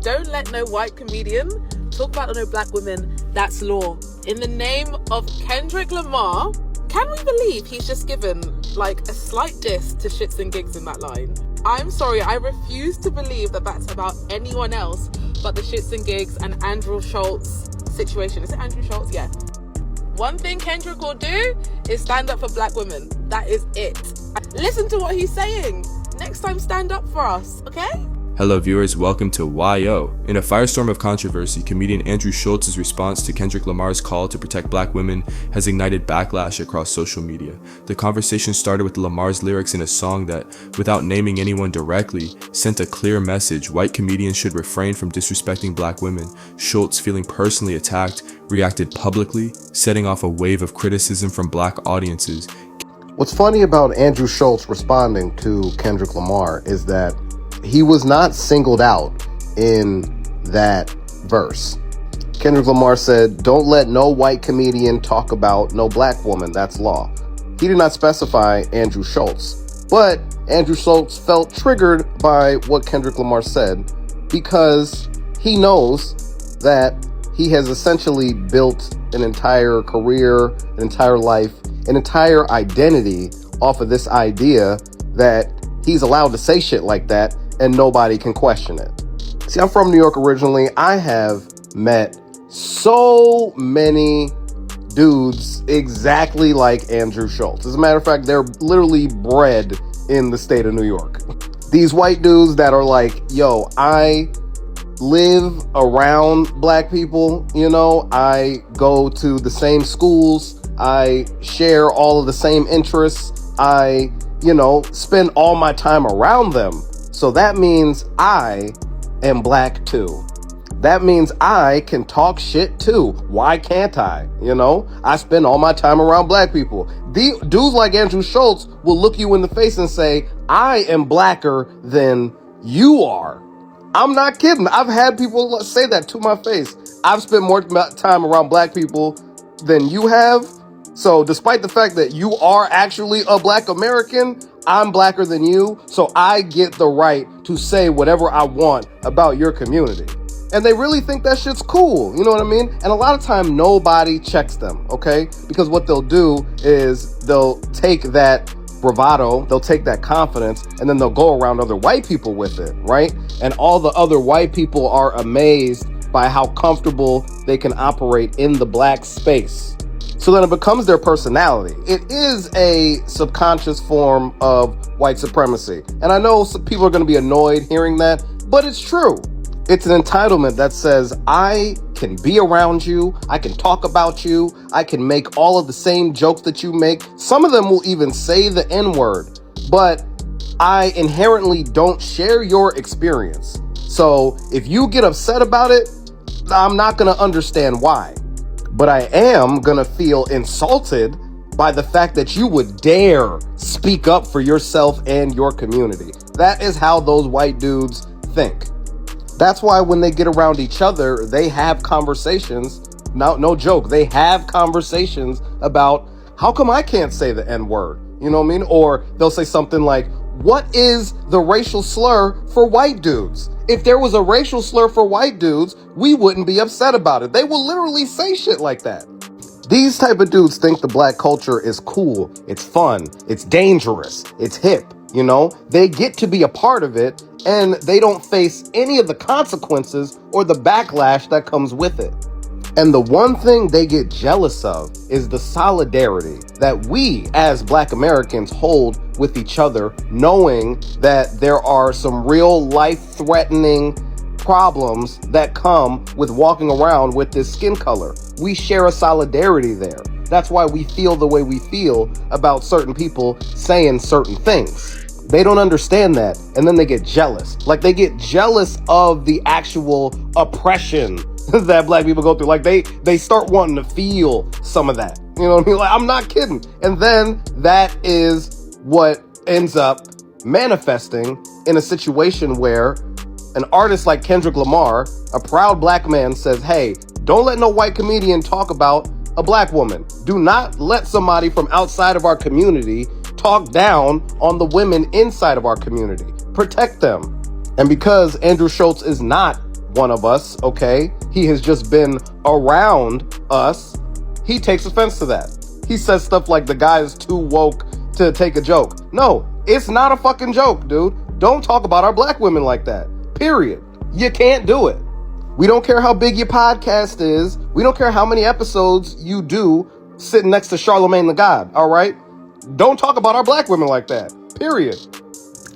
don't let no white comedian talk about no black women. That's law. In the name of Kendrick Lamar, can we believe he's just given like a slight diss to shits and gigs in that line? I'm sorry, I refuse to believe that that's about anyone else but the shits and gigs and Andrew Schulz situation. Is it Andrew Schulz? Yeah. One thing Kendrick will do is stand up for black women. That is it. Listen to what he's saying. Next time, stand up for us, okay? Hello viewers, welcome to YO. In a firestorm of controversy, comedian Andrew Schultz's response to Kendrick Lamar's call to protect black women has ignited backlash across social media. The conversation started with Lamar's lyrics in a song that, without naming anyone directly, sent a clear message: white comedians should refrain from disrespecting black women. Schultz, feeling personally attacked, reacted publicly, setting off a wave of criticism from black audiences. What's funny about Andrew Schulz responding to Kendrick Lamar is that he was not singled out in that verse. Kendrick Lamar said, "Don't let no white comedian talk about no black woman. That's law." He did not specify Andrew Schulz, but Andrew Schulz felt triggered by what Kendrick Lamar said because he knows that he has essentially built an entire career, an entire life, an entire identity off of this idea that he's allowed to say shit like that and nobody can question it. See, I'm from New York originally. I have met so many dudes exactly like Andrew Schulz. As a matter of fact, they're literally bred in the state of New York. These white dudes that are like, yo, I live around black people, I go to the same schools, I share all of the same interests, I, spend all my time around them. So that means I am black too. That means I can talk shit too. Why can't I? I spend all my time around black people. The dudes like Andrew Schulz will look you in the face and say, I am blacker than you are. I'm not kidding. I've had people say that to my face. I've spent more time around black people than you have. So despite the fact that you are actually a black American, I'm blacker than you. So I get the right to say whatever I want about your community. And they really think that shit's cool. You know what I mean? And a lot of time, nobody checks them, okay? Because what they'll do is they'll take that bravado, they'll take that confidence, and then they'll go around other white people with it, right? And all the other white people are amazed by how comfortable they can operate in the black space. So then it becomes their personality. It is a subconscious form of white supremacy. And I know some people are going to be annoyed hearing that, but it's true. It's an entitlement that says, I can be around you, I can talk about you, I can make all of the same jokes that you make. Some of them will even say the N-word, but I inherently don't share your experience. So if you get upset about it, I'm not going to understand why. But I am going to feel insulted by the fact that you would dare speak up for yourself and your community. That is how those white dudes think. That's why when they get around each other, they have conversations. No joke. They have conversations about how come I can't say the N-word? You know what I mean? Or they'll say something like, what is the racial slur for white dudes? If there was a racial slur for white dudes, we wouldn't be upset about it. They will literally say shit like that. These type of dudes think the black culture is cool, it's fun, it's dangerous, it's hip, They get to be a part of it, and they don't face any of the consequences or the backlash that comes with it. And the one thing they get jealous of is the solidarity that we as black Americans hold with each other, knowing that there are some real life-threatening problems that come with walking around with this skin color. We share a solidarity there. That's why we feel the way we feel about certain people saying certain things. They don't understand that, and then they get jealous. Like, they get jealous of the actual oppression that black people go through. Like, they start wanting to feel some of that. You know what I mean? Like, I'm not kidding. And then that is what ends up manifesting in a situation where an artist like Kendrick Lamar, a proud black man, says, hey, don't let no white comedian talk about a black woman. Do not let somebody from outside of our community talk down on the women inside of our community. Protect them. And because Andrew Schulz is not one of us, okay? He has just been around us. He takes offense to that. He says stuff like the guy is too woke to take a joke. No, it's not a fucking joke, dude. Don't talk about our black women like that. Period. You can't do it. We don't care how big your podcast is. We don't care how many episodes you do sitting next to Charlemagne the God, all right? Don't talk about our black women like that. Period.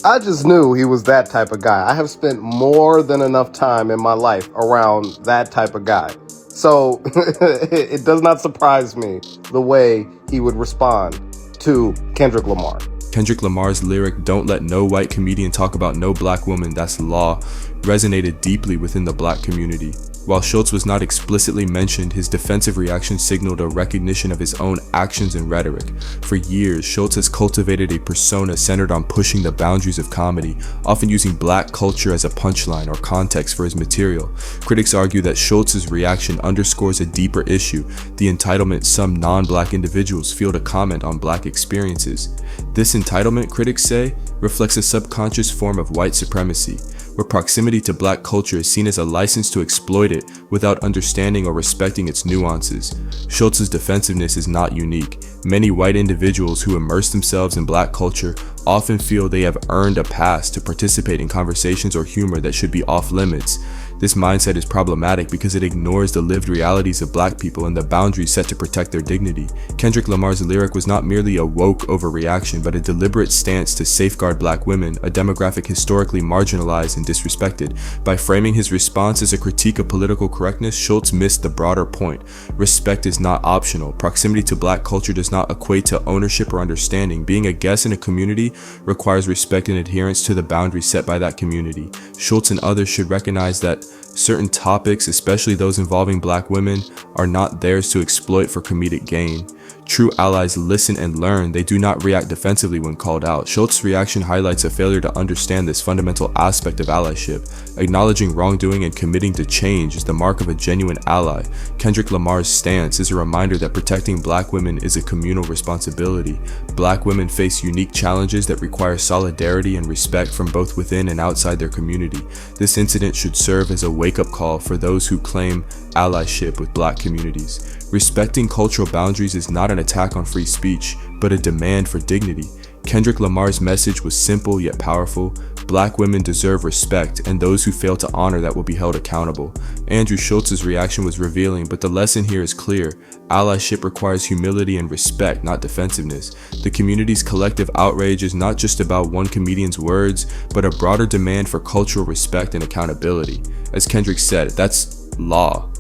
I just knew he was that type of guy. I have spent more than enough time in my life around that type of guy. So it does not surprise me the way he would respond to Kendrick Lamar. Kendrick Lamar's lyric, "Don't let no white comedian talk about no black woman, that's law," resonated deeply within the black community. While Schultz was not explicitly mentioned, his defensive reaction signaled a recognition of his own actions and rhetoric. For years, Schultz has cultivated a persona centered on pushing the boundaries of comedy, often using black culture as a punchline or context for his material. Critics argue that Schultz's reaction underscores a deeper issue, the entitlement some non-black individuals feel to comment on black experiences. This entitlement, critics say, reflects a subconscious form of white supremacy, where proximity to black culture is seen as a license to exploit it without understanding or respecting its nuances. Schultz's defensiveness is not unique. Many white individuals who immerse themselves in black culture often feel they have earned a pass to participate in conversations or humor that should be off limits. This mindset is problematic because it ignores the lived realities of black people and the boundaries set to protect their dignity. Kendrick Lamar's lyric was not merely a woke overreaction, but a deliberate stance to safeguard black women, a demographic historically marginalized and disrespected. By framing his response as a critique of political correctness, Schultz missed the broader point. Respect is not optional. Proximity to black culture does not equate to ownership or understanding. Being a guest in a community requires respect and adherence to the boundaries set by that community. Schultz and others should recognize that certain topics, especially those involving black women, are not theirs to exploit for comedic gain. True allies listen and learn. They do not react defensively when called out. Schultz's reaction highlights a failure to understand this fundamental aspect of allyship. Acknowledging wrongdoing and committing to change is the mark of a genuine ally. Kendrick Lamar's stance is a reminder that protecting black women is a communal responsibility. Black women face unique challenges that require solidarity and respect from both within and outside their community. This incident should serve as a wake-up call for those who claim allyship with black communities. Respecting cultural boundaries is not an attack on free speech, but a demand for dignity. Kendrick Lamar's message was simple yet powerful. Black women deserve respect, and those who fail to honor that will be held accountable. Andrew Schultz's reaction was revealing, but the lesson here is clear. Allyship requires humility and respect, not defensiveness. The community's collective outrage is not just about one comedian's words, but a broader demand for cultural respect and accountability. As Kendrick said, that's law.